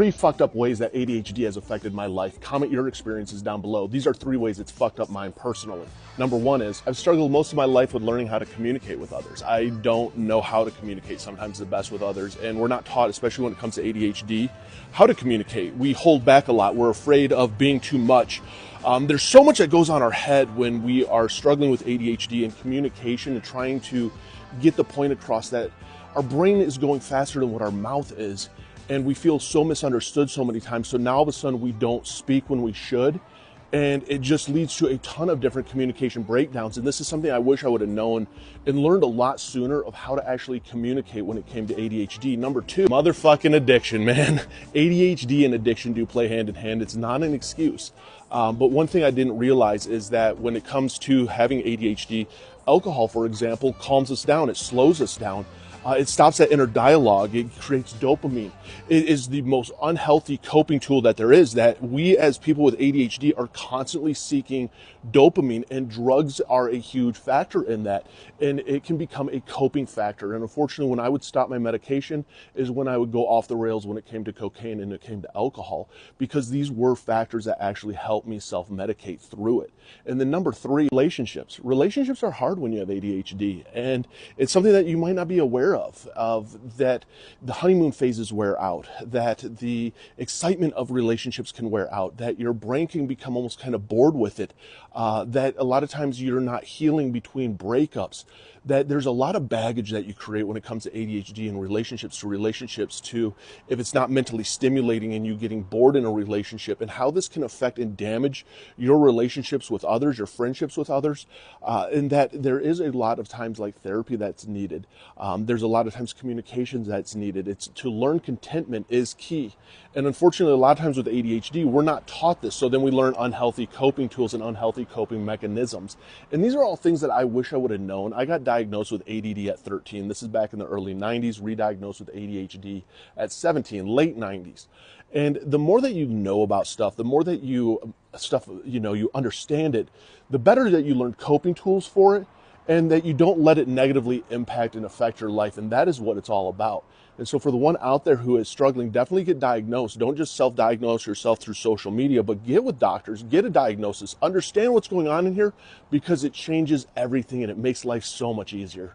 Three fucked up ways that ADHD has affected my life. Comment your experiences down below. These are three ways it's fucked up mine personally. Number one is I've struggled most of my life with learning how to communicate with others. I don't know how to communicate sometimes the best with others, and we're not taught, especially when it comes to ADHD, how to communicate. We hold back a lot. We're afraid of being too much. There's so much that goes on our head when we are struggling with ADHD and communication and trying to get the point across that our brain is going faster than what our mouth is. And we feel so misunderstood so many times. So now all of a sudden we don't speak when we should. And it just leads to a ton of different communication breakdowns. And this is something I wish I would have known and learned a lot sooner of how to actually communicate when it came to ADHD. Number two, motherfucking addiction, man. ADHD and addiction do play hand in hand. It's not an excuse. But one thing I didn't realize is that when it comes to having ADHD, alcohol, for example, calms us down. It slows us down. It stops that inner dialogue. It creates dopamine. It is the most unhealthy coping tool that there is, that we as people with ADHD are constantly seeking dopamine, and drugs are a huge factor in that. And it can become a coping factor. And unfortunately, when I would stop my medication is when I would go off the rails when it came to cocaine and it came to alcohol, because these were factors that actually helped me self-medicate through it. And then number three, relationships. Relationships are hard when you have ADHD, and it's something that you might not be aware of that the honeymoon phases wear out, that the excitement of relationships can wear out, that your brain can become almost kind of bored with it, that a lot of times you're not healing between breakups, that there's a lot of baggage that you create when it comes to ADHD and relationships to if it's not mentally stimulating and you getting bored in a relationship, and how this can affect and damage your relationships with others, your friendships with others, and that there is a lot of times like therapy that's needed. There's a lot of times communications that's needed. It's to learn contentment is key. And unfortunately, a lot of times with ADHD, we're not taught this. So then we learn unhealthy coping tools and unhealthy coping mechanisms. And these are all things that I wish I would have known. I got diagnosed with ADD at 13. This is back in the early 90s, re-diagnosed with ADHD at 17, late 90s. And the more that you know about stuff, the more that you understand it, the better that you learn coping tools for it, and that you don't let it negatively impact and affect your life. And that is what it's all about. And so for the one out there who is struggling, definitely get diagnosed. Don't just self-diagnose yourself through social media, but get with doctors, get a diagnosis, understand what's going on in here, because it changes everything and it makes life so much easier.